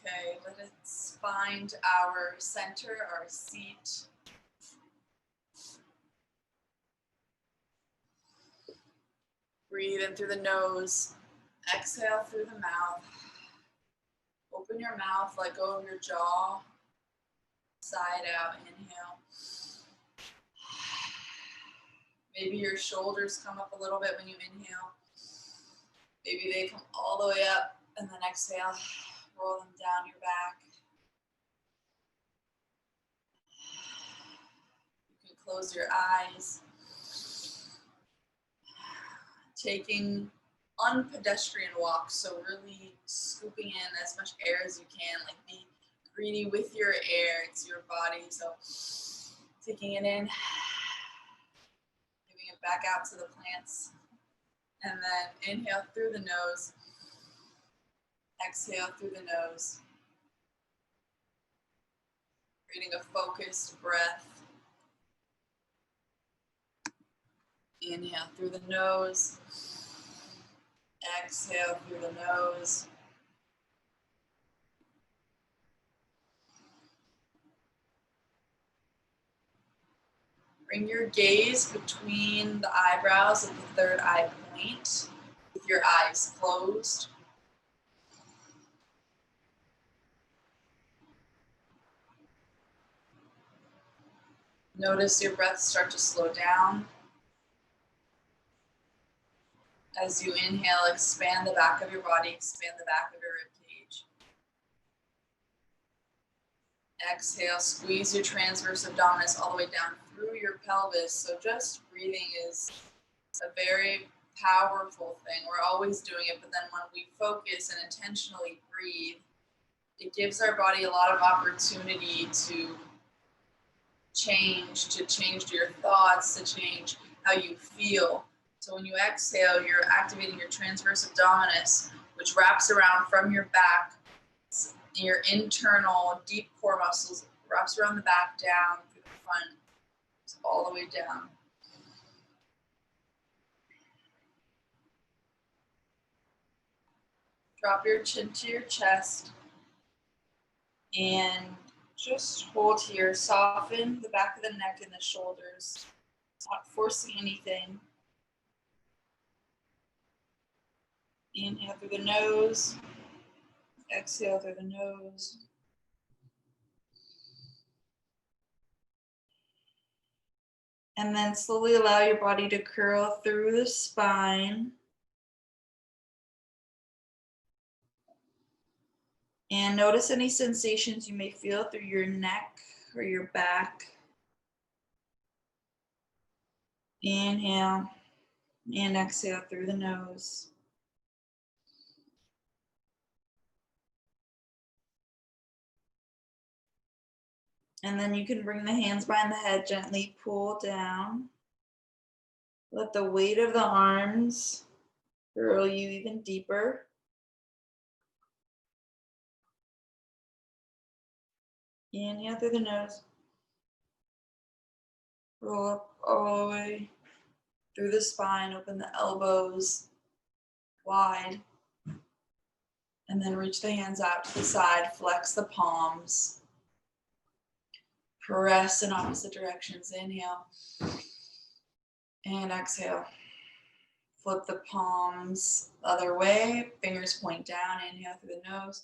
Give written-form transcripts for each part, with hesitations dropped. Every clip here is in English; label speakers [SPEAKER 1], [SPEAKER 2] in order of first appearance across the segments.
[SPEAKER 1] Okay, let's find our center, our seat. Breathe in through the nose, exhale through the mouth. Open your mouth, let go of your jaw, side out, inhale. Maybe your shoulders come up a little bit when you inhale. Maybe they come all the way up, and then exhale, roll them down your back. You can close your eyes. Taking unpedestrian walks, so really scooping in as much air as you can, like be greedy with your air, it's your body, so taking it in, giving it back out to the plants, and then inhale through the nose, exhale through the nose, creating a focused breath. Inhale through the nose, exhale through the nose. Bring your gaze between the eyebrows at the third eye point with your eyes closed. Notice your breath start to slow down. As you inhale, expand the back of your body, expand the back of your ribcage. Exhale, squeeze your transverse abdominis all the way down through your pelvis. So just breathing is a very powerful thing. We're always doing it, but then when we focus and intentionally breathe, it gives our body a lot of opportunity to change your thoughts, to change how you feel. So when you exhale, you're activating your transverse abdominis, which wraps around from your back, your internal deep core muscles, wraps around the back, down through the front, all the way down. Drop your chin to your chest and just hold here. Soften the back of the neck and the shoulders, not forcing anything. Inhale through the nose, exhale through the nose. And then slowly allow your body to curl through the spine. And notice any sensations you may feel through your neck or your back. Inhale and exhale through the nose. And then you can bring the hands behind the head, gently pull down. Let the weight of the arms curl you even deeper. Inhale through the nose. Roll up all the way through the spine, open the elbows wide. And then reach the hands out to the side, flex the palms. Press in opposite directions, inhale. And exhale. Flip the palms the other way, fingers point down, inhale through the nose.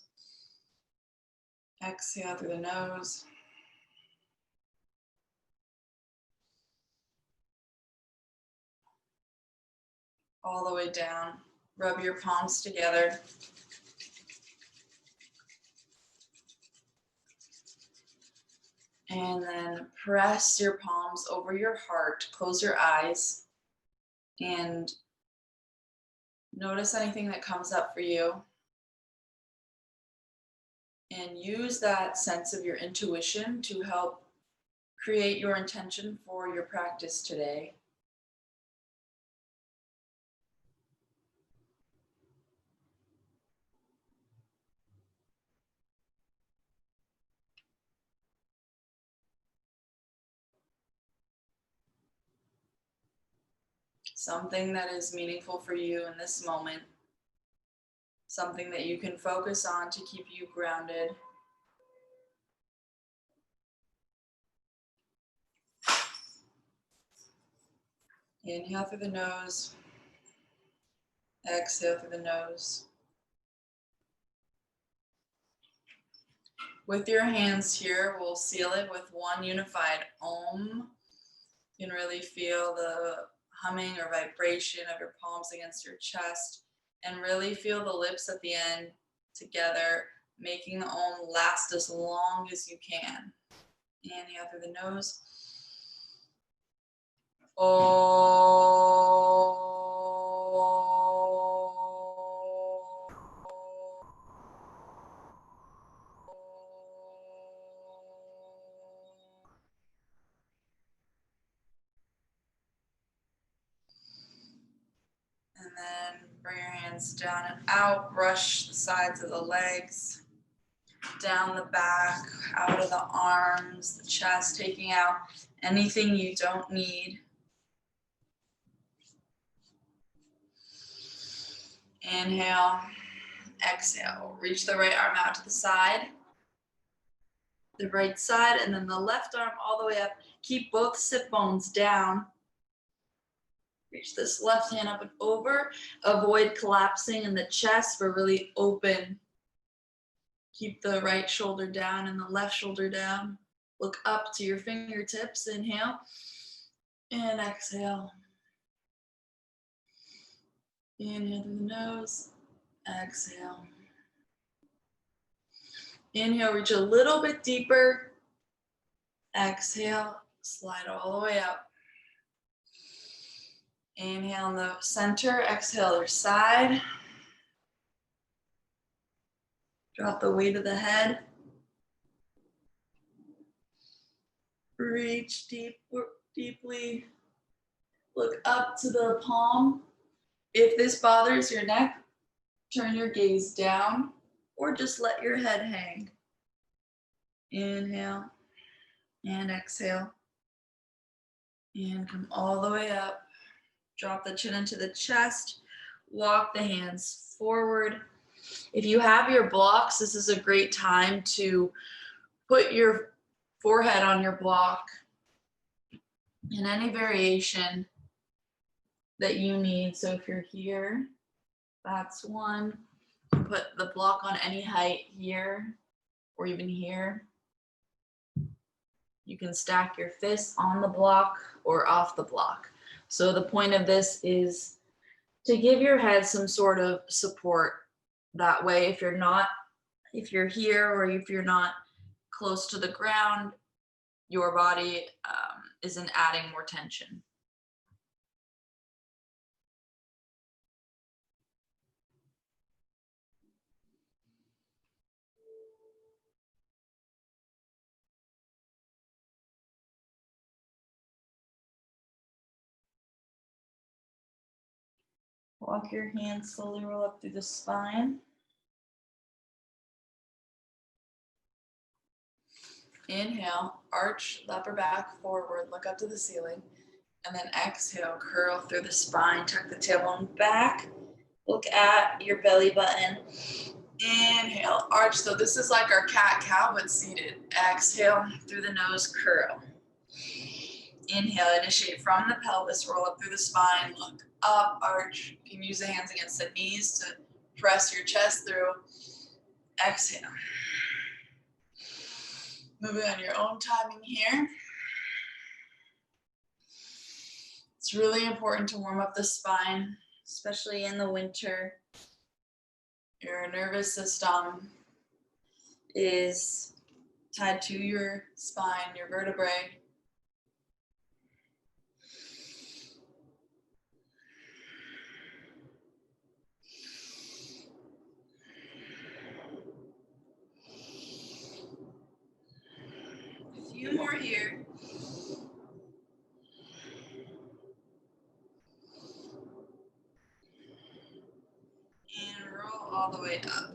[SPEAKER 1] Exhale through the nose. All the way down. Rub your palms together. And then press your palms over your heart. Close your eyes. And notice anything that comes up for you. And use that sense of your intuition to help create your intention for your practice today. Something that is meaningful for you in this moment. something that you can focus on to keep you grounded. Inhale through the nose. Exhale through the nose. With your hands here, we'll seal it with one unified Om. You can really feel the humming or vibration of your palms against your chest, and really feel the lips at the end together, making the Om last as long as you can. Inhale through the nose. Om. And then bring your hands down and out, brush the sides of the legs, down the back, out of the arms, the chest, taking out anything you don't need. Inhale, exhale, reach the right arm out to the side, and then the left arm all the way up. Keep both sit bones down. Reach this left hand up and over. Avoid collapsing in the chest. We're really open. Keep the right shoulder down and the left shoulder down. Look up to your fingertips. Inhale and exhale. Inhale through the nose. Exhale. Inhale, reach a little bit deeper. Exhale, slide all the way up. Inhale in the center, exhale other side. Drop the weight of the head. Reach deeply. Look up to the palm. If this bothers your neck, turn your gaze down or just let your head hang. Inhale and exhale. And come all the way up. Drop the chin into the chest. Walk the hands forward. If you have your blocks, this is a great time to put your forehead on your block in any variation that you need. So if you're here, that's one. You can put the block on any height here or even here. You can stack your fists on the block or off the block. So the point of this is to give your head some sort of support. That way, if you're here or if you're not close to the ground, your body isn't adding more tension. Walk your hands slowly, roll up through the spine. Inhale, arch the upper back forward, look up to the ceiling. And then exhale, curl through the spine, tuck the tailbone back. Look at your belly button. Inhale, arch. So this is like our cat-cow, but seated. Exhale, through the nose, curl. Inhale, initiate from the pelvis, roll up through the spine, look up, arch. You can use the hands against the knees to press your chest through. Exhale. Moving on your own timing here. It's really important to warm up the spine, especially in the winter. Your nervous system is tied to your spine, your vertebrae. A few more here. And roll all the way up.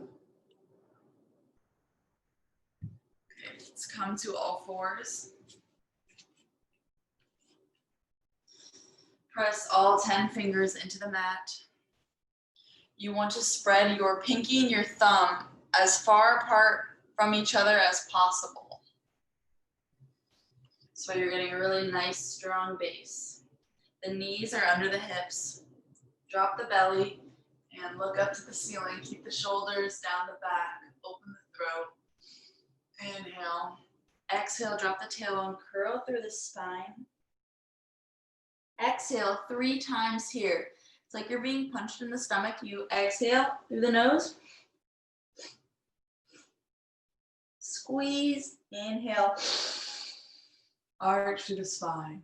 [SPEAKER 1] Okay, let's come to all fours. Press all 10 fingers into the mat. You want to spread your pinky and your thumb as far apart from each other as possible. So you're getting a really nice, strong base. The knees are under the hips. Drop the belly and look up to the ceiling. Keep the shoulders down the back. Open the throat. Inhale. Exhale, drop the tailbone, curl through the spine. Exhale 3 times here. It's like you're being punched in the stomach. You exhale through the nose. Squeeze, inhale. Arch through the spine.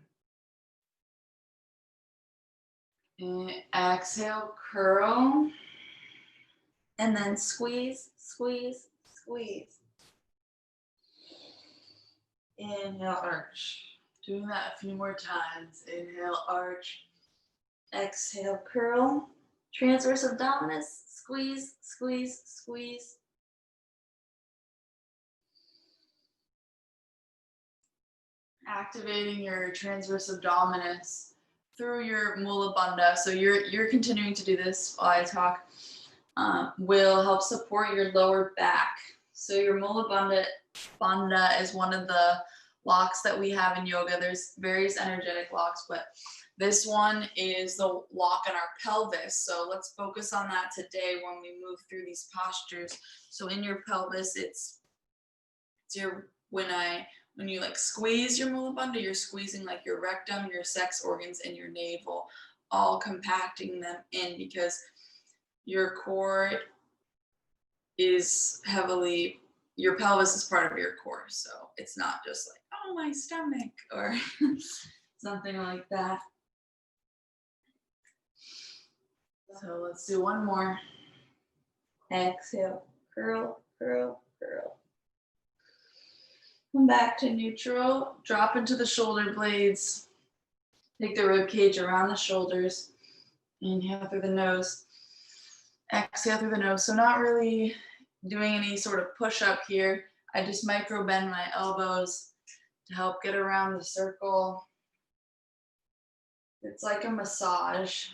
[SPEAKER 1] And exhale, curl. And then squeeze, squeeze, squeeze. Inhale, arch. Doing that a few more times. Inhale, arch. Exhale, curl. Transverse abdominis. Squeeze, squeeze, squeeze. Activating your transverse abdominis through your mula bandha. So you're continuing to do this while I talk. Will help support your lower back. So your mula bandha is one of the locks that we have in yoga. There's various energetic locks, but this one is the lock in our pelvis. So let's focus on that today when we move through these postures. So in your pelvis, it's your when you like squeeze your mula bandha, you're squeezing like your rectum, your sex organs, and your navel, all compacting them in because your core is heavily, your pelvis is part of your core. So it's not just like, oh, my stomach or something like that. So let's do one more. Exhale, curl, curl, curl. Come back to neutral, drop into the shoulder blades. Take the rib cage around the shoulders. Inhale through the nose. Exhale through the nose. So not really doing any sort of push up here. I just micro bend my elbows to help get around the circle. It's like a massage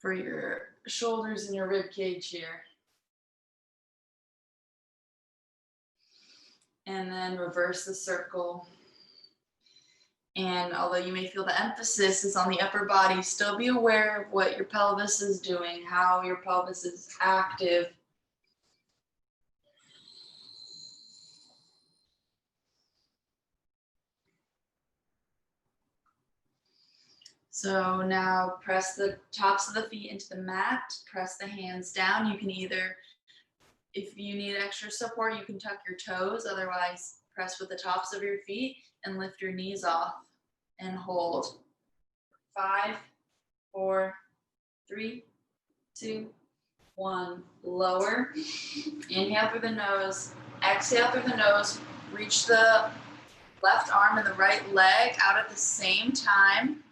[SPEAKER 1] for your shoulders and your rib cage here. And then reverse the circle. And although you may feel the emphasis is on the upper body, still be aware of what your pelvis is doing, how your pelvis is active. So now press the tops of the feet into the mat, press the hands down. You can either, if you need extra support, you can tuck your toes. Otherwise, press with the tops of your feet and lift your knees off and hold. 5, 4, 3, 2, 1. Lower. Inhale through the nose. Exhale through the nose. Reach the left arm and the right leg out at the same time.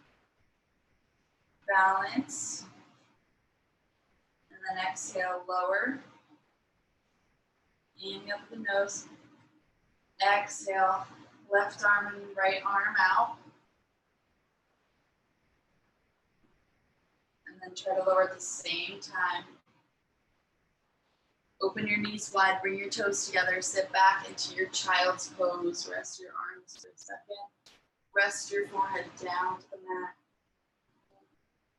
[SPEAKER 1] Balance. And then exhale, lower. Inhale through the nose. Exhale, left arm and right arm out. And then try to lower at the same time. Open your knees wide, bring your toes together, sit back into your child's pose. Rest your arms for a second. Rest your forehead down to the mat.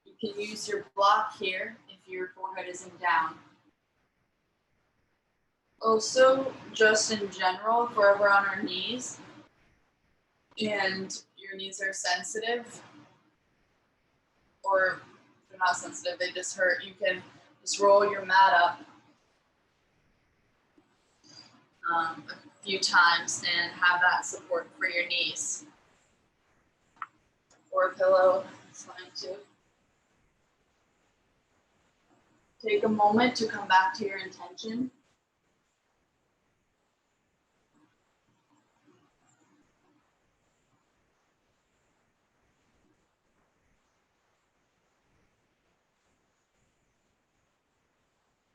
[SPEAKER 1] You can use your block here if your forehead isn't down. Also, just in general, if we're on our knees and your knees are sensitive, or if they're not sensitive, they just hurt, you can just roll your mat up a few times and have that support for your knees. Or a pillow, it's fine too. Take a moment to come back to your intention.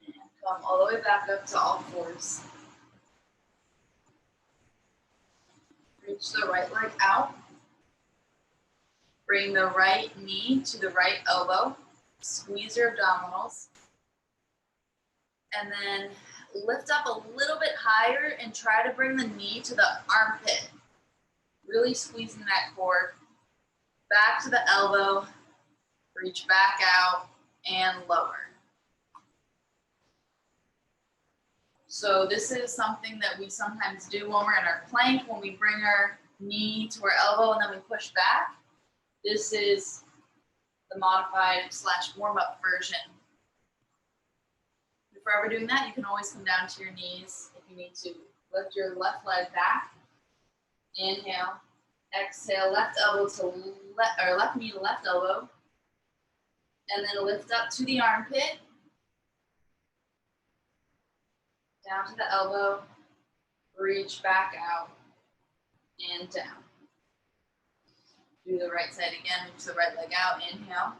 [SPEAKER 1] And come all the way back up to all fours. Reach the right leg out. Bring the right knee to the right elbow. Squeeze your abdominals. And then lift up a little bit higher and try to bring the knee to the armpit. Really squeezing that core. Back to the elbow. Reach back out and lower. So this is something that we sometimes do when we're in our plank, when we bring our knee to our elbow and then we push back. This is the modified / warm-up version. If you're ever doing that, you can always come down to your knees if you need to. Lift your left leg back. Inhale. Exhale, left elbow to left knee to left elbow. And then lift up to the armpit. Down to the elbow. Reach back out and down. Do the right side again. Reach the right leg out. Inhale.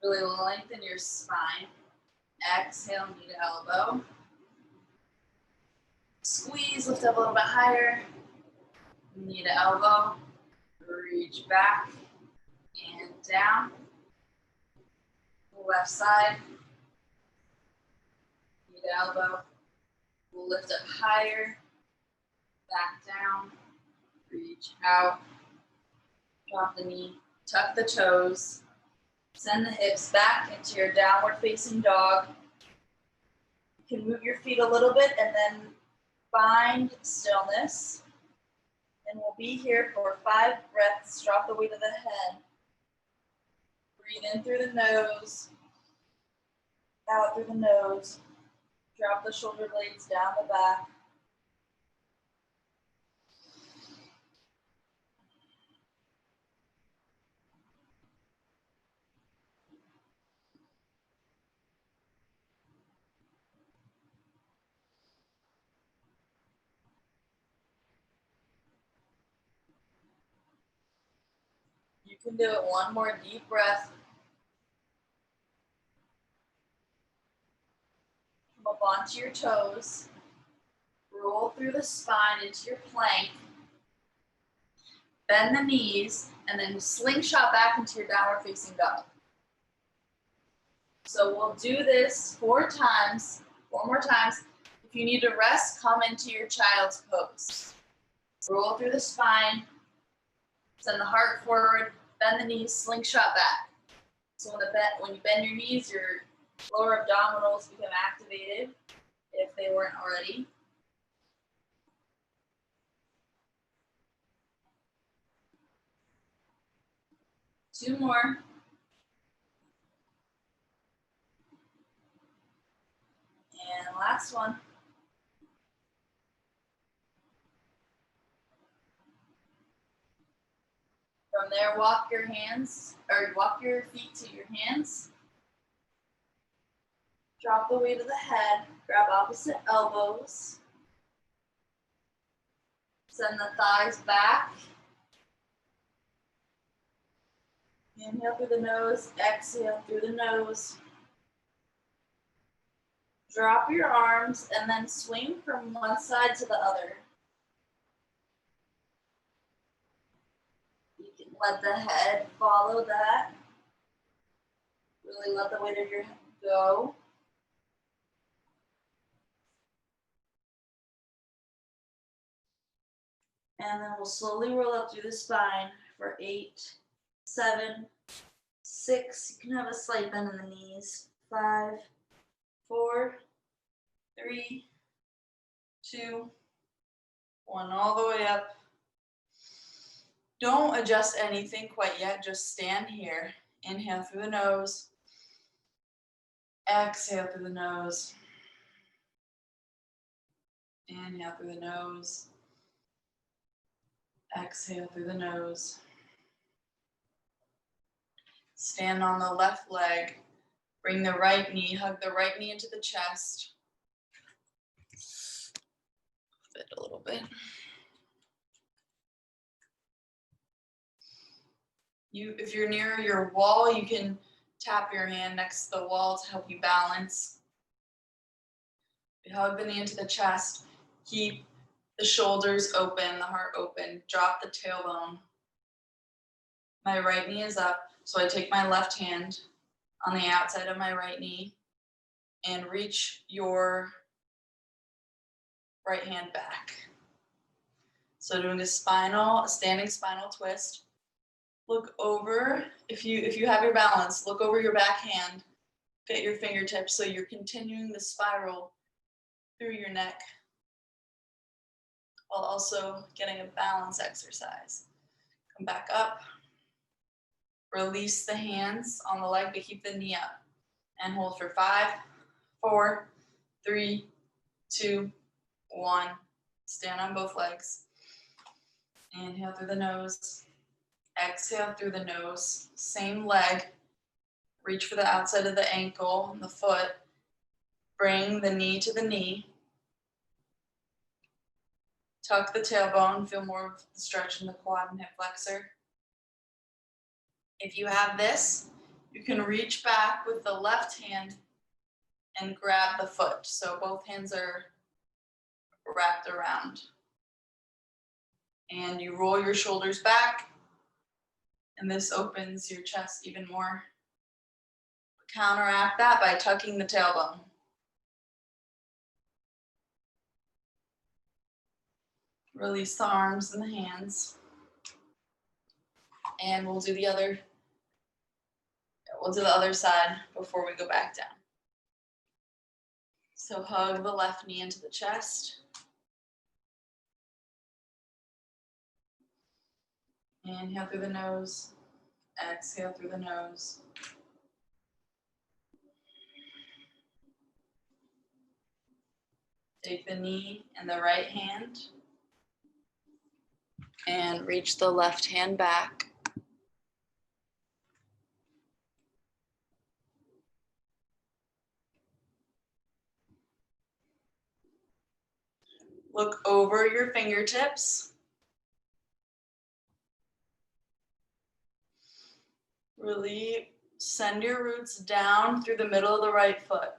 [SPEAKER 1] Really lengthen your spine. Exhale, knee to elbow. Squeeze, lift up a little bit higher. Knee to elbow. Reach back and down. Left side. Knee to elbow. We'll lift up higher. Back down. Reach out. Drop the knee. Tuck the toes. Send the hips back into your downward facing dog. You can move your feet a little bit and then find stillness. And we'll be here for 5 breaths. Drop the weight of the head. Breathe in through the nose. Out through the nose. Drop the shoulder blades down the back. You can do it one more deep breath. Come up onto your toes. Roll through the spine into your plank. Bend the knees and then slingshot back into your downward facing dog. So we'll do this 4 times, 4 more times. If you need to rest, come into your child's pose. Roll through the spine. Send the heart forward, bend the knees, slingshot back. So when you bend your knees, your lower abdominals become activated if they weren't already. Two more. And last one. From there, walk your feet to your hands. Drop the weight of the head, grab opposite elbows. Send the thighs back. Inhale through the nose, exhale through the nose. Drop your arms and then swing from one side to the other. You can let the head follow that. Really let the weight of your head go. And then we'll slowly roll up through the spine for 8, 7, 6. You can have a slight bend in the knees. 5, 4, 3, 2, 1. All the way up. Don't adjust anything quite yet. Just stand here. Inhale through the nose. Exhale through the nose. Inhale through the nose. Exhale through the nose. Stand on the left leg. Bring the right knee, hug the right knee into the chest. Fit a little bit. If you're near your wall, you can tap your hand next to the wall to help you balance. Hug the knee into the chest. Keep the shoulders open, the heart open. Drop the tailbone. My right knee is up, so I take my left hand on the outside of my right knee and reach your right hand back. So doing a standing spinal twist. Look over, if you have your balance, look over your back hand, get your fingertips so you're continuing the spiral through your neck while also getting a balance exercise. Come back up, release the hands on the leg, but keep the knee up. And hold for 5, 4, 3, 2, 1. Stand on both legs. Inhale through the nose. Exhale through the nose. Same leg. Reach for the outside of the ankle and the foot. Bring the knee to the knee. Tuck the tailbone. Feel more of the stretch in the quad and hip flexor. If you have this, you can reach back with the left hand and grab the foot. So both hands are wrapped around. And you roll your shoulders back, and this opens your chest even more. Counteract that by tucking the tailbone. Release the arms and the hands. And we'll do the other side before we go back down. So hug the left knee into the chest. Inhale through the nose. Exhale through the nose. Take the knee and the right hand and reach the left hand back. Look over your fingertips. Really send your roots down through the middle of the right foot.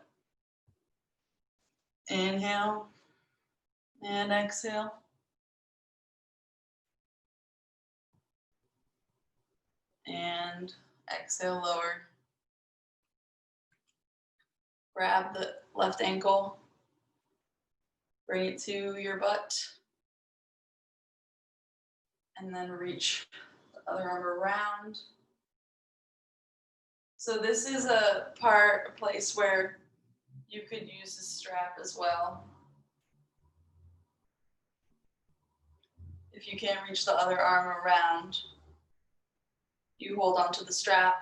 [SPEAKER 1] Inhale and exhale. And exhale, lower. Grab the left ankle. Bring it to your butt. And then reach the other arm around. So this is a place where you could use a strap as well. If you can't reach the other arm around, you hold onto the strap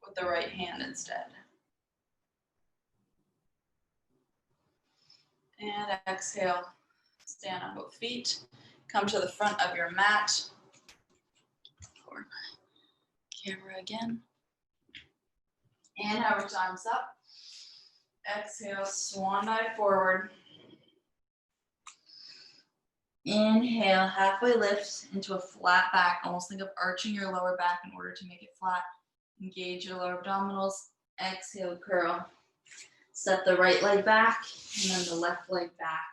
[SPEAKER 1] with the right hand instead. And exhale, stand on both feet. Come to the front of your mat. For camera again. Inhale, reach arms up. Exhale, swan dive forward. Inhale, halfway lift into a flat back. Almost think of arching your lower back in order to make it flat. Engage your lower abdominals. Exhale, curl. Set the right leg back and then the left leg back.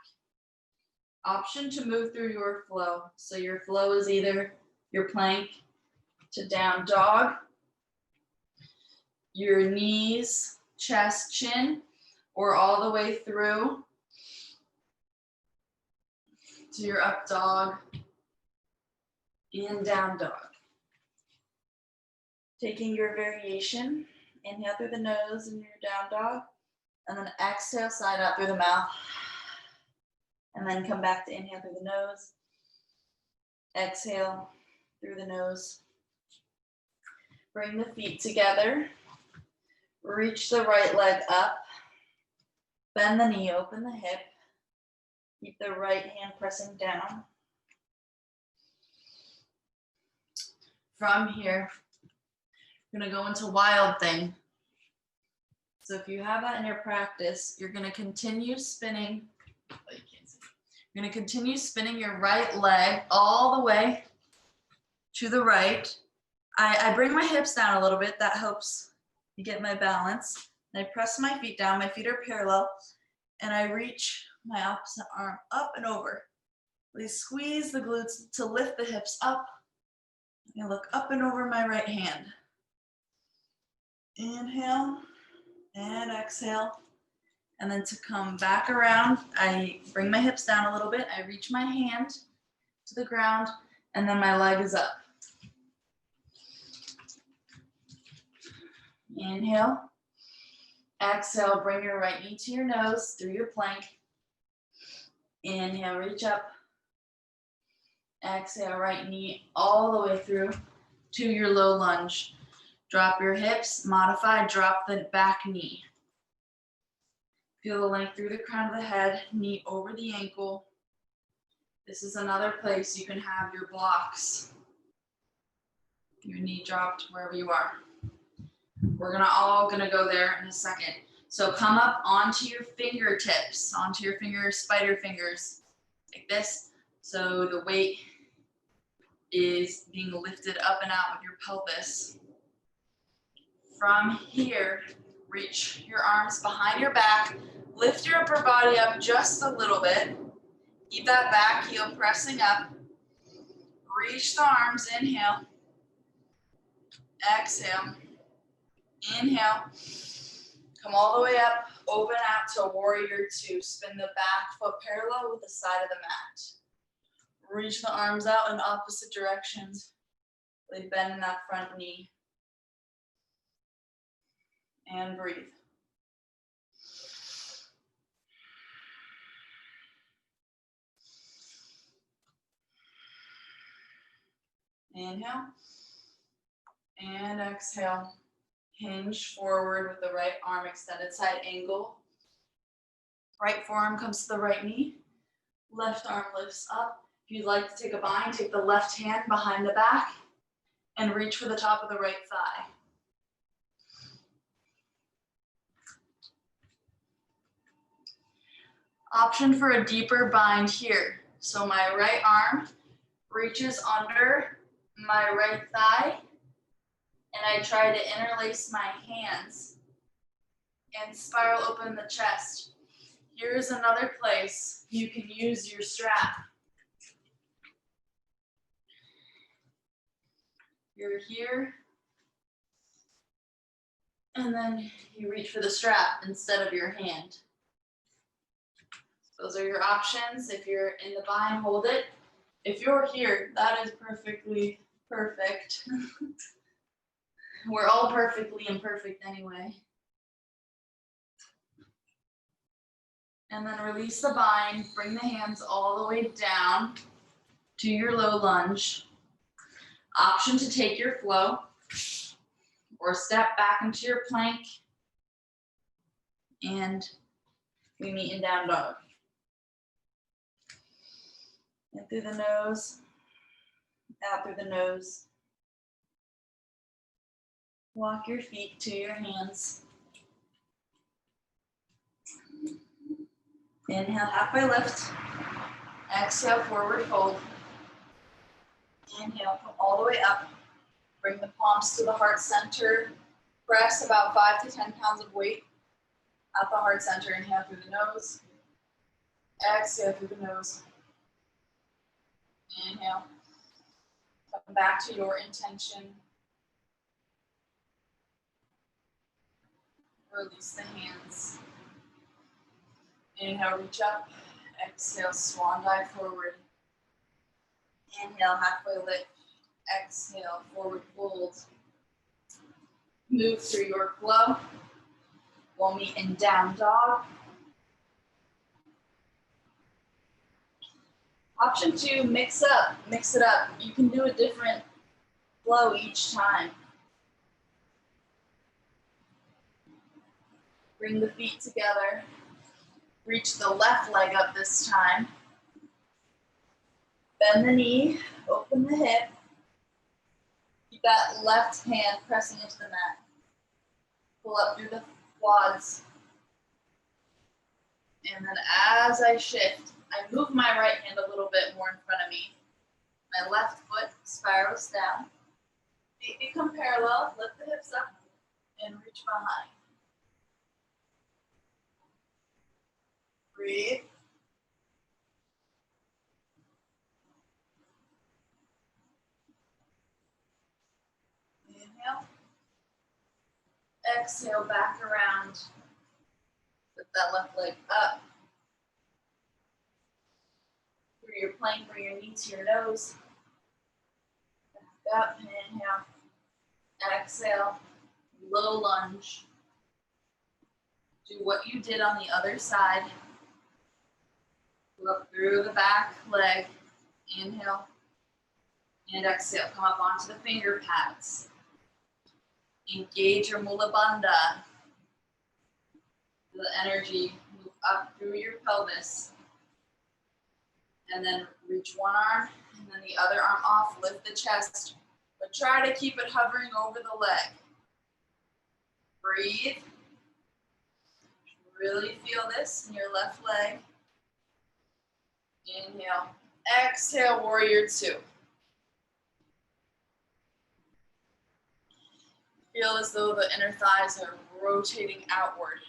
[SPEAKER 1] Option to move through your flow. So your flow is either your plank to down dog, your knees, chest, chin, or all the way through to your up dog and down dog. Taking your variation, inhale through the nose in your down dog, and then exhale, side out through the mouth. And then come back to inhale through the nose. Exhale through the nose. Bring the feet together. Reach the right leg up. Bend the knee, open the hip. Keep the right hand pressing down. From here, we're gonna go into wild thing. So if you have that in your practice, you're gonna continue spinning. You're gonna continue spinning your right leg all the way to the right. I bring my hips down a little bit. That helps me get my balance. And I press my feet down. My feet are parallel. And I reach my opposite arm up and over. Really squeeze the glutes to lift the hips up. And look up and over my right hand. Inhale and exhale. And then to come back around, I bring my hips down a little bit. I reach my hand to the ground, and then my leg is up. Inhale. Exhale, bring your right knee to your nose through your plank. Inhale, reach up. Exhale, right knee all the way through to your low lunge. Drop your hips, modify, drop the back knee. Feel the length through the crown of the head, knee over the ankle. This is another place you can have your blocks. Your knee dropped wherever you are. We're all gonna go there in a second. So come up onto your fingertips, onto your fingers, spider fingers, like this. So the weight is being lifted up and out of your pelvis. From here, reach your arms behind your back, lift your upper body up just a little bit. Keep that back heel pressing up. Reach the arms, inhale. Exhale. Inhale. Come all the way up, open out to warrior two. Spin the back foot parallel with the side of the mat. Reach the arms out in opposite directions. Really bend in that front knee. And breathe. Inhale. And exhale. Hinge forward with the right arm extended side angle. Right forearm comes to the right knee. Left arm lifts up. If you'd like to take a bind, take the left hand behind the back and reach for the top of the right thigh. Option for a deeper bind here. So my right arm reaches under my right thigh and I try to interlace my hands and spiral open the chest. Here's another place you can use your strap. You're here, and then you reach for the strap instead of your hand. Those are your options. If you're in the bind, hold it. If you're here, that is perfectly perfect. We're all perfectly imperfect anyway. And then release the bind, bring the hands all the way down to your low lunge. Option to take your flow or step back into your plank and we meet in down dog. In through the nose, out through the nose. Walk your feet to your hands. Inhale, halfway lift. Exhale, forward fold. Inhale, come all the way up. Bring the palms to the heart center. Press about 5 to 10 pounds of weight at the heart center. Inhale through the nose. Exhale through the nose. Inhale. Come back to your intention. Release the hands. Inhale, reach up. Exhale, swan dive forward. Inhale, halfway lift. Exhale, forward fold. Move through your flow. We'll meet in down dog. Option 2, mix it up. You can do a different flow each time. Bring the feet together. Reach the left leg up this time. Bend the knee, open the hip. Keep that left hand pressing into the mat. Pull up through the quads. And then as I shift, I move my right hand a little bit more in front of me. My left foot spirals down. Feet become parallel, lift the hips up, and reach behind. Breathe. Inhale. exhale, back around. Lift that left leg up. Through your plank, bring your knee to your nose. Back up, inhale. Exhale, low lunge. Do what you did on the other side. Look through the back leg. Inhale. And exhale. Come up onto the finger pads. Engage your Mula Bandha. The energy move up through your pelvis. And then reach one arm and then the other arm off. Lift the chest. But try to keep it hovering over the leg. Breathe. Really feel this in your left leg. Inhale. Exhale, warrior two. Feel as though the inner thighs are rotating outward.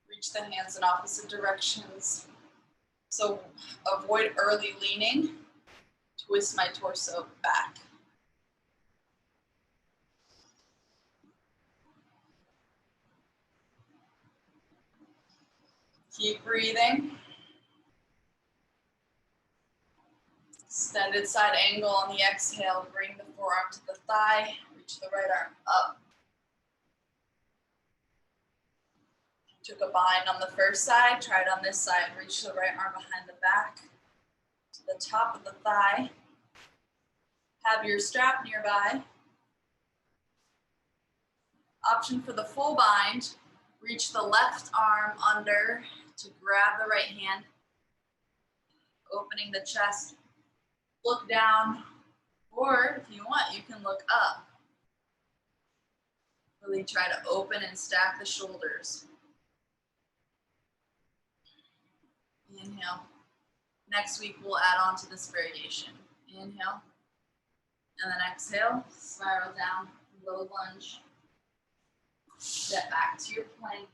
[SPEAKER 1] Reach the hands in opposite directions. So avoid early leaning. Twist my torso back. Keep breathing. Extended side angle on the exhale. Bring the forearm to the thigh. Reach the right arm up. Took a bind on the first side. Try it on this side. Reach the right arm behind the back. To the top of the thigh. Have your strap nearby. Option for the full bind. Reach the left arm under to grab the right hand. Opening the chest. Look down. Or if you want, you can look up. Really try to open and stack the shoulders. Inhale. Next week, we'll add on to this variation. Inhale. And then exhale. Spiral down. Low lunge. Step back to your plank.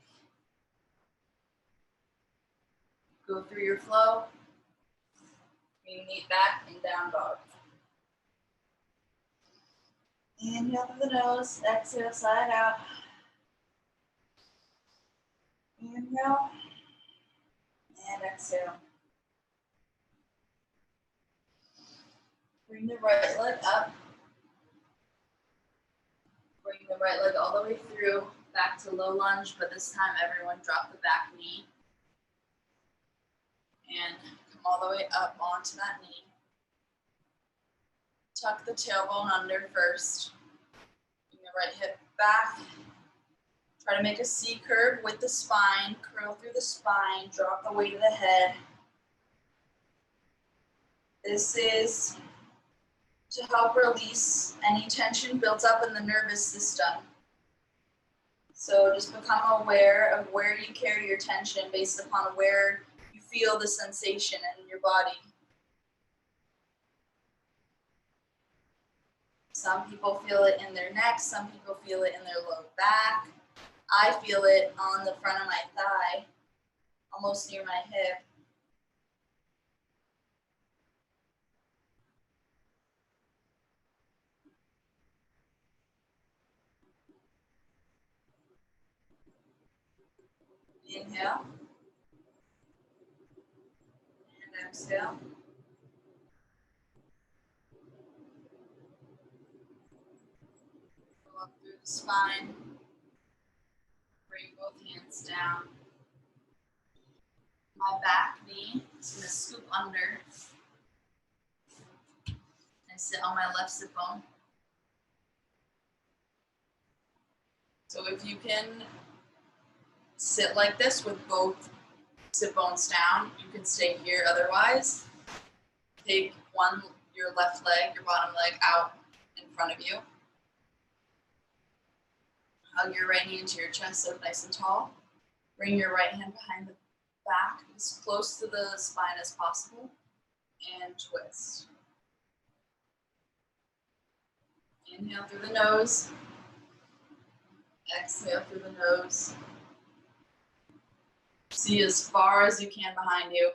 [SPEAKER 1] Go through your flow. Bring knee back and down dog. Inhale through the nose. Exhale, side out. Inhale. And exhale. Bring the right leg up. Bring the right leg all the way through, back to low lunge, but this time everyone drop the back knee. And come all the way up onto that knee. Tuck the tailbone under first. Bring the right hip back. Try to make a C curve with the spine. Curl through the spine. Drop the weight of the head. This is to help release any tension built up in the nervous system. So just become aware of where you carry your tension based upon where you feel the sensation in your body. Some people feel it in their neck, some people feel it in their low back. I feel it on the front of my thigh, almost near my hip. Inhale. And exhale. Go up through the spine. Bring both hands down. My back knee is going to scoop under and sit on my left sit bone. So if you can sit like this with both sit bones down, you can stay here. Otherwise, take your left leg, your bottom leg out in front of you. Hug your right knee into your chest so nice and tall. Bring your right hand behind the back as close to the spine as possible and twist. Inhale through the nose. Exhale through the nose. See as far as you can behind you.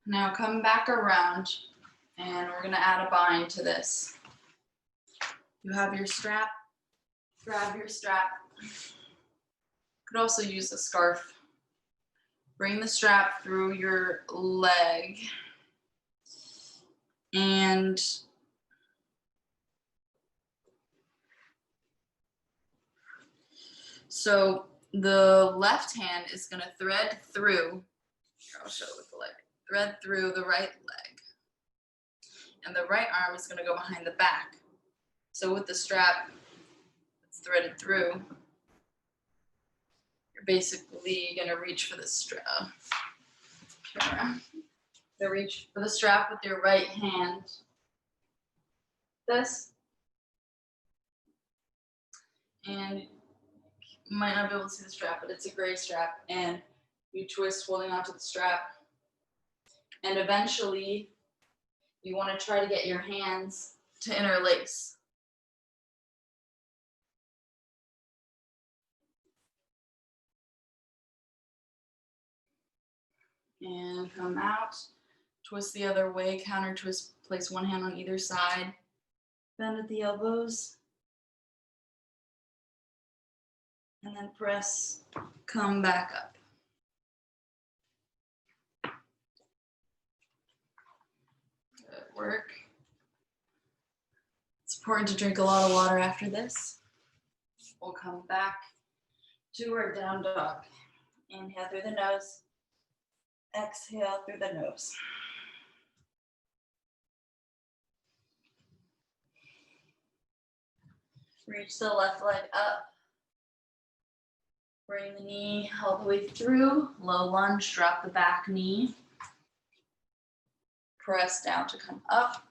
[SPEAKER 1] Now come back around and we're gonna add a bind to this. You have your strap, grab your strap. You could also use a scarf. Bring the strap through your leg and so the left hand is going to thread through, here I'll show it with the leg, thread through the right leg. And the right arm is going to go behind the back. So with the strap that's threaded through, you're basically going to reach for the strap. To reach for the strap with your right hand. This. And you might not be able to see the strap, but it's a gray strap. And you twist holding onto the strap. And eventually, you want to try to get your hands to interlace. And come out, twist the other way, counter twist, place one hand on either side, bend at the elbows, and then press, come back up. Good work. It's important to drink a lot of water after this. We'll come back to our down dog. Inhale through the nose, exhale through the nose. Reach the left leg up. Bring the knee all the way through. Low lunge, drop the back knee. Press down to come up.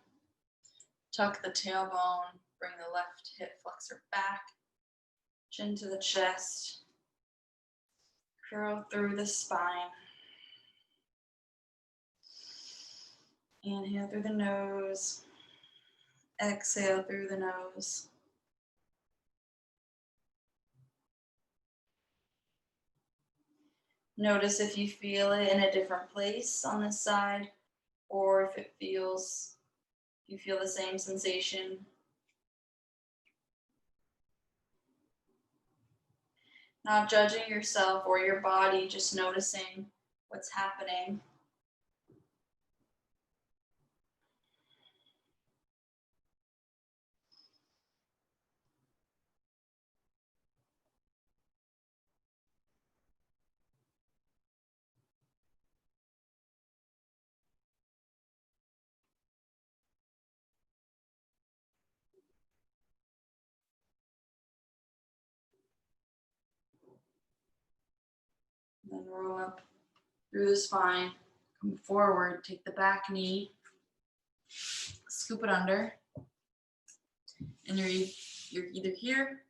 [SPEAKER 1] Tuck the tailbone. Bring the left hip flexor back. Chin to the chest. Curl through the spine. Inhale through the nose. Exhale through the nose. Notice if you feel it in a different place on this side, or if it feels, you feel the same sensation. Not judging yourself or your body, just noticing what's happening. Then roll up through the spine, come forward, take the back knee, scoop it under, and you're either here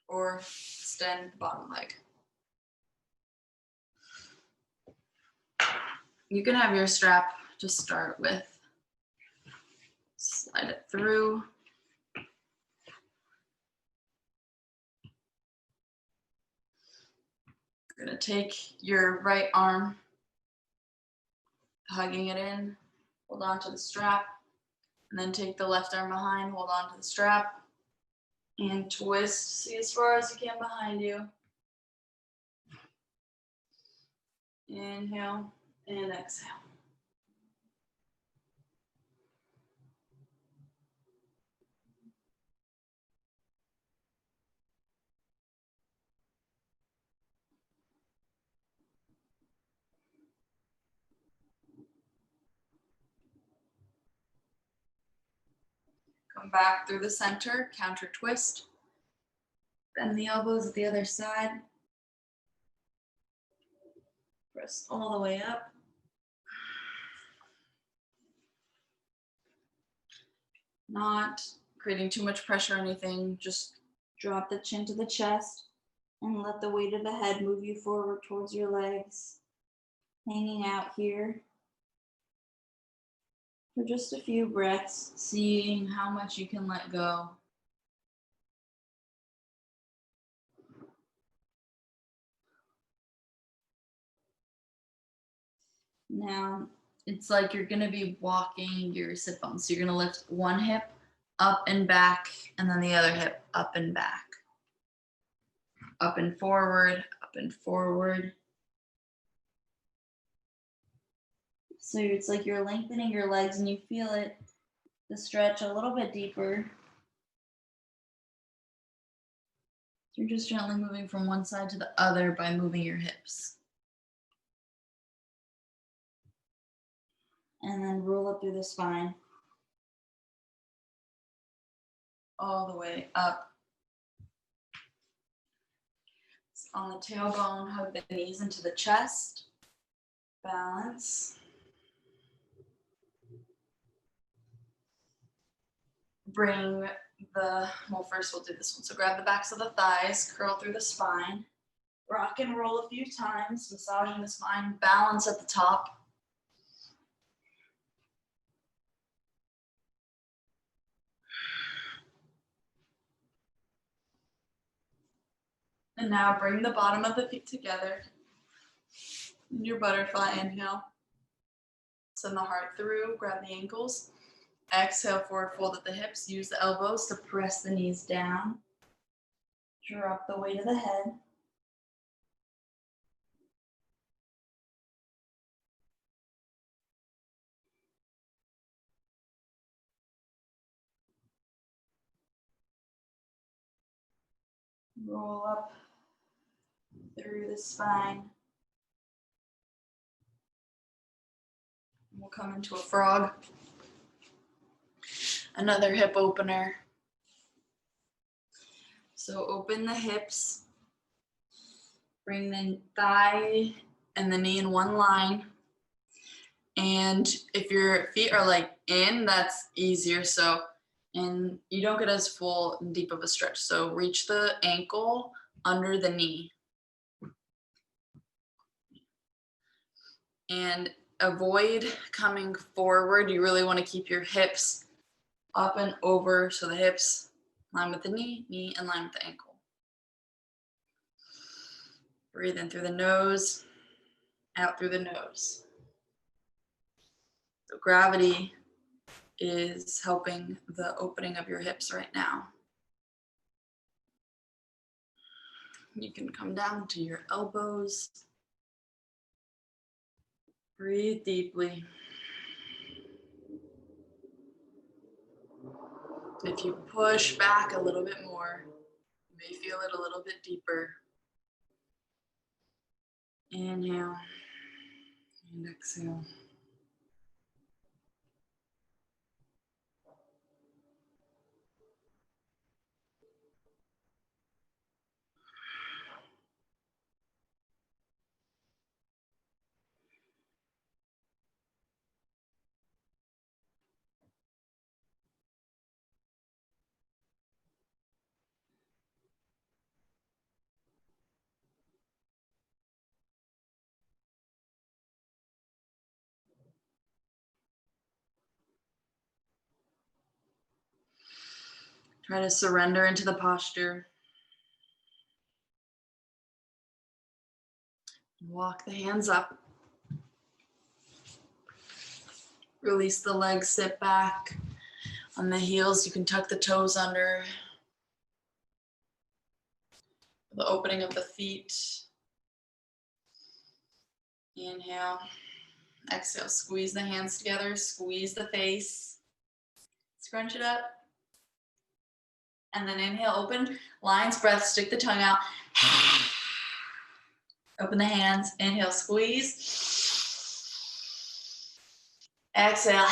[SPEAKER 1] or extend the bottom leg. You can have your strap to start with. Slide it through. You're gonna take your right arm, hugging it in, hold on to the strap, and then take the left arm behind, hold on to the strap, and twist, see as far as you can behind you. Inhale and exhale. Come back through the center, counter twist. Bend the elbows at the other side. Press all the way up. Not creating too much pressure or anything, just drop the chin to the chest and let the weight of the head move you forward towards your legs, hanging out here for just a few breaths, seeing how much you can let go. Now, it's like you're gonna be walking your sit bones. So you're gonna lift one hip up and back, and then the other hip up and back. Up and forward, up and forward. So it's like you're lengthening your legs and you feel it, the stretch a little bit deeper. You're just gently moving from one side to the other by moving your hips. And then roll up through the spine. All the way up. On the tailbone, hug the knees into the chest. Balance. Bring well, first we'll do this one. So grab the backs of the thighs, curl through the spine. Rock and roll a few times, massaging the spine. Balance at the top. And now bring the bottom of the feet together. In your butterfly inhale. Send the heart through, grab the ankles. Exhale, forward fold at the hips. Use the elbows to press the knees down. Drop the weight of the head. Roll up through the spine. We'll come into a frog. Another hip opener. So open the hips. Bring the thigh and the knee in one line. And if your feet are like in, that's easier. And you don't get as full and deep of a stretch. So reach the ankle under the knee. And avoid coming forward. You really want to keep your hips up and over. So the hips line with the knee, knee in line with the ankle. Breathe in through the nose, out through the nose. So gravity is helping the opening of your hips right now. You can come down to your elbows. Breathe deeply. If you push back a little bit more, you may feel it a little bit deeper. Inhale and exhale. Try to surrender into the posture. Walk the hands up. Release the legs, sit back. On the heels, you can tuck the toes under. The opening of the feet. Inhale. Exhale, squeeze the hands together, squeeze the face. Scrunch it up. And then inhale, open lion's breath, stick the tongue out. Open the hands, inhale, squeeze. Exhale.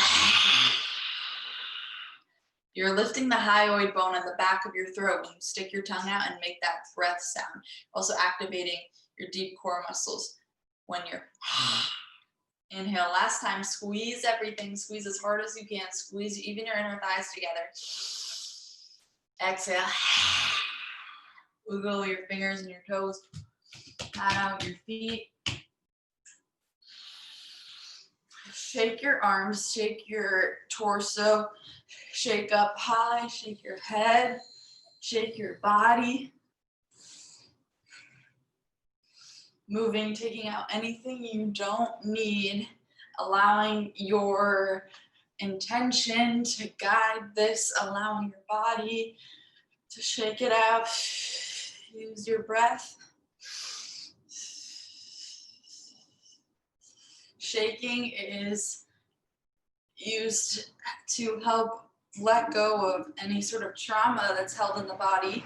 [SPEAKER 1] You're lifting the hyoid bone in the back of your throat when you stick your tongue out and make that breath sound. Also activating your deep core muscles when you're inhale. Last time, squeeze everything. Squeeze as hard as you can. Squeeze even your inner thighs together. Exhale. Wiggle your fingers and your toes. Pat out your feet. Shake your arms, shake your torso, shake up high, shake your head, shake your body. Moving, taking out anything you don't need. allowing your intention to guide this, allowing your body to shake it out. Use your breath. Shaking is used to help let go of any sort of trauma that's held in the body.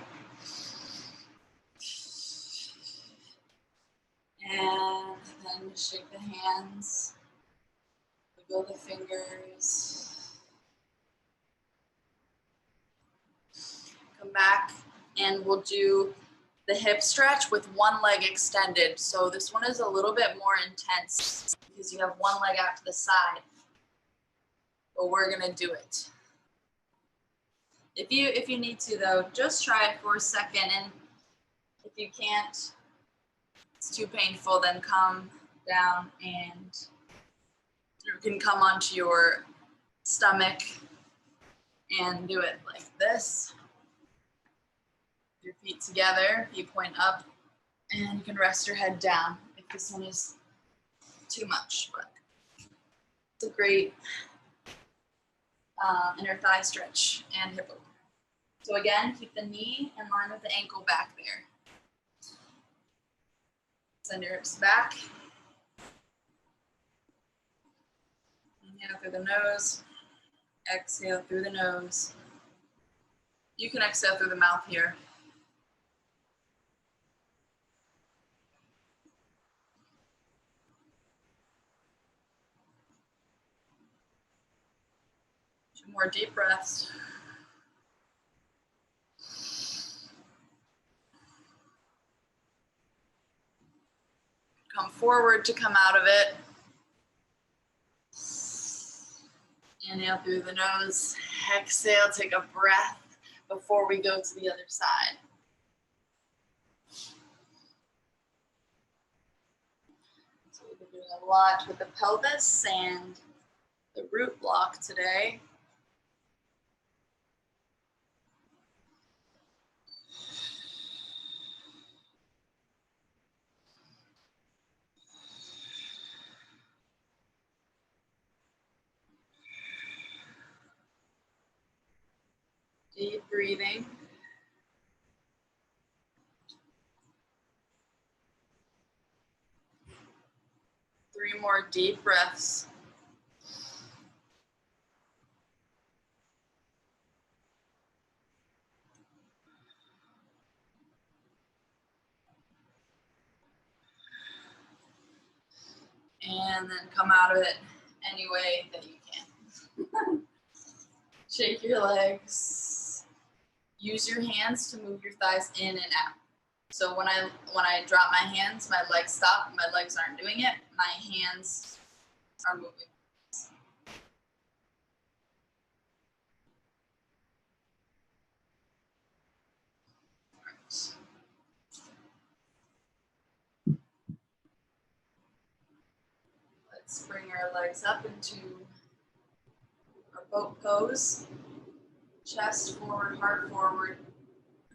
[SPEAKER 1] And then shake the hands, wiggle the fingers. Come back and we'll do the hip stretch with one leg extended. So this one is a little bit more intense because you have one leg out to the side. But we're gonna do it. If you need to though, just try it for a second, and if you can't, it's too painful, then come down and you can come onto your stomach and do it like this. Your feet together, feet point up, and you can rest your head down if this one is too much, but it's a great inner thigh stretch and hip opener. So again, keep the knee in line with the ankle back there. Send your hips back. Inhale through the nose, exhale through the nose. You can exhale through the mouth here. Two more deep breaths. Come forward to come out of it. Inhale through the nose. Exhale, take a breath before we go to the other side. So we've been doing a lot with the pelvis and the root block today. Deep breathing. Three more deep breaths. And then come out of it any way that you can. Shake your legs. Use your hands to move your thighs in and out. So when I drop my hands, my legs stop. My legs aren't doing it. My hands are moving. Right. Let's bring our legs up into our boat pose. Chest forward, heart forward.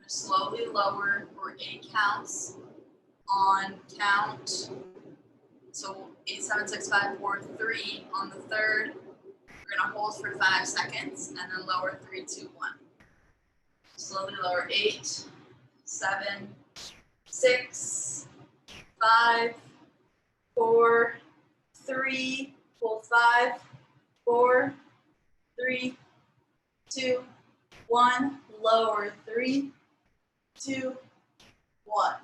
[SPEAKER 1] Slowly lower for 8 counts on count. So 8, 7, 6, 5, 4, 3. On the third, we're gonna hold for 5 seconds and then lower 3, 2, 1. Slowly lower 8, 7, 6, 5, 4, 3. Hold 5, 4, 3, 2, 1. Lower 3, 2, 1.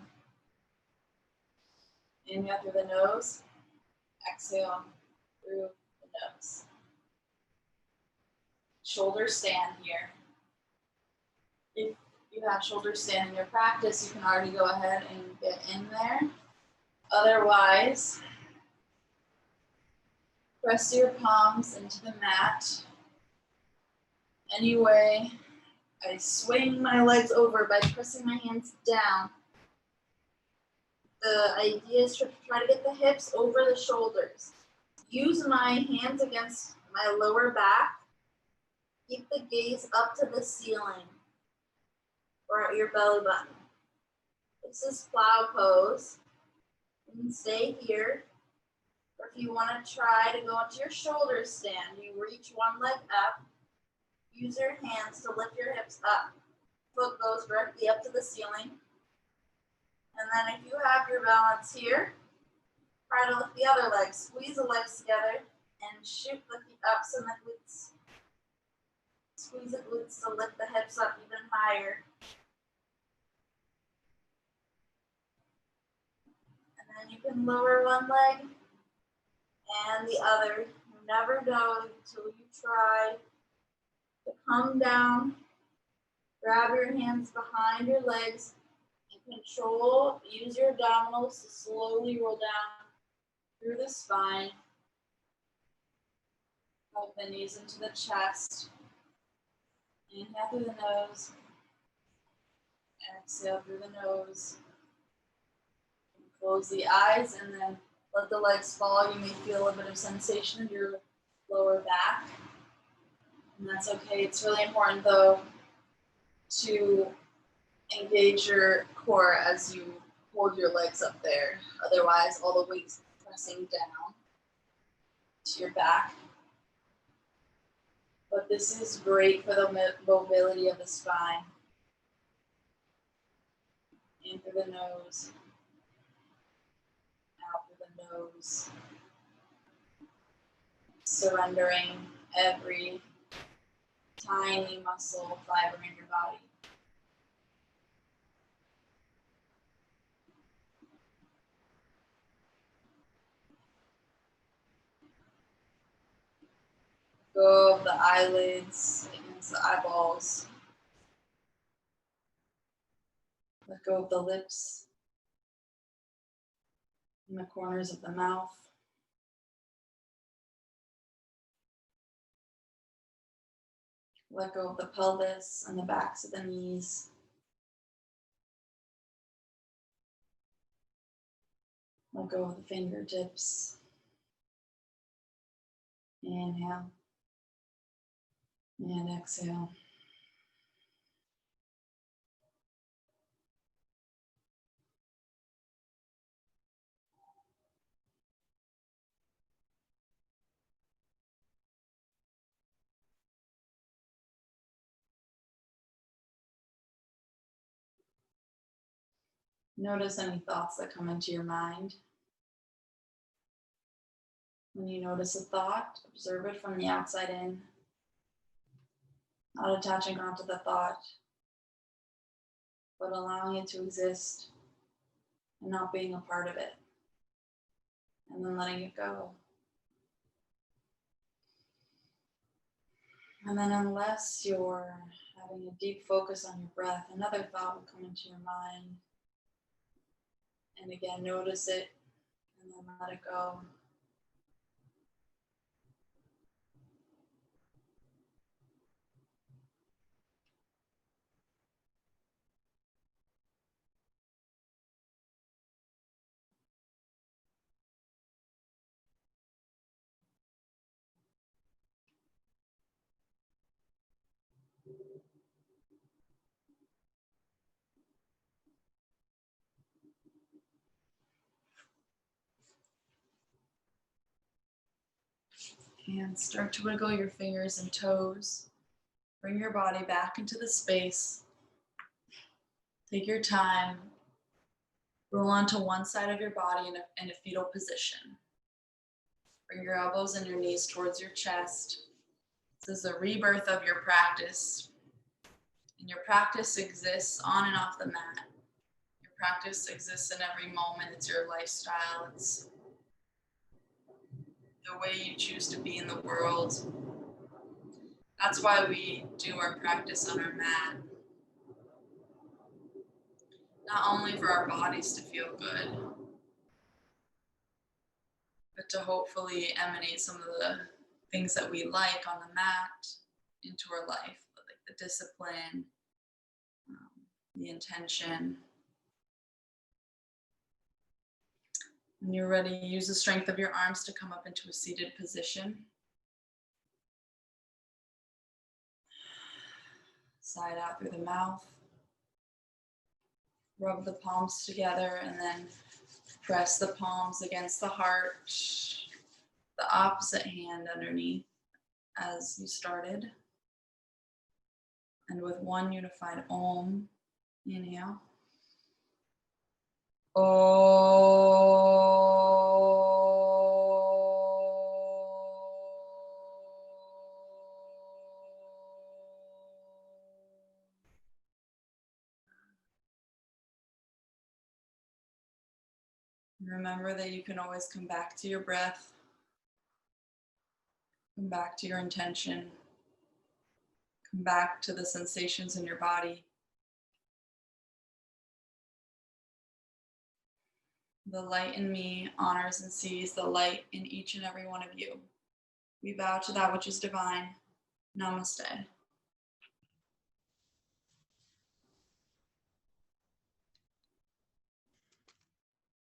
[SPEAKER 1] Inhale through the nose, exhale through the nose. Shoulder stand here. If you have shoulder stand in your practice, you can already go ahead and get in there. Otherwise, press your palms into the mat. Anyway, I swing my legs over by pressing my hands down. The idea is to try to get the hips over the shoulders. Use my hands against my lower back. Keep the gaze up to the ceiling or at your belly button. This is plow pose. You can stay here
[SPEAKER 2] Or if you want to try to go into your shoulder stand, you reach one leg up, use your hands to lift your hips up. Foot goes directly up to the ceiling. And then if you have your balance here, try to lift the other leg. Squeeze the legs together and shoot the feet up so the glutes. Squeeze the glutes to lift the hips up even higher. And then you can lower one leg and the other. You never know until you try to come down. Grab your hands behind your legs and control. Use your abdominals to slowly roll down through the spine. Hug the knees into the chest. Inhale through the nose. Exhale through the nose. Close the eyes and then let the legs fall. You may feel a bit of sensation in your lower back. And that's okay. It's really important though to engage your core as you hold your legs up there. Otherwise, all the weight's pressing down to your back. But this is great for the mobility of the spine. In through the nose, out through the nose. Surrendering every tiny muscle fiber in your body. Go of the eyelids against the eyeballs. Let go of the lips and the corners of the mouth. Let go of the pelvis and the backs of the knees. Let go of the fingertips. Inhale and exhale. Notice any thoughts that come into your mind. When you notice a thought, observe it from the outside in, not attaching onto the thought, but allowing it to exist and not being a part of it, and then letting it go. And then unless you're having a deep focus on your breath, another thought will come into your mind. And again, notice it and then let it go. And start to wiggle your fingers and toes. Bring your body back into the space. Take your time. Roll onto one side of your body in a fetal position. Bring your elbows and your knees towards your chest. This is the rebirth of your practice. And your practice exists on and off the mat. Your practice exists in every moment. It's your lifestyle. It's the way you choose to be in the world. That's why we do our practice on our mat. Not only for our bodies to feel good, but to hopefully emanate some of the things that we like on the mat into our life, like the discipline, the intention. When you're ready, use the strength of your arms to come up into a seated position. Side out through the mouth. Rub the palms together and then press the palms against the heart. the opposite hand underneath as you started. And with one unified Om, inhale. Remember that you can always come back to your breath, come back to your intention, come back to the sensations in your body. The light in me honors and sees the light in each and every one of you. We bow to that which is divine. Namaste.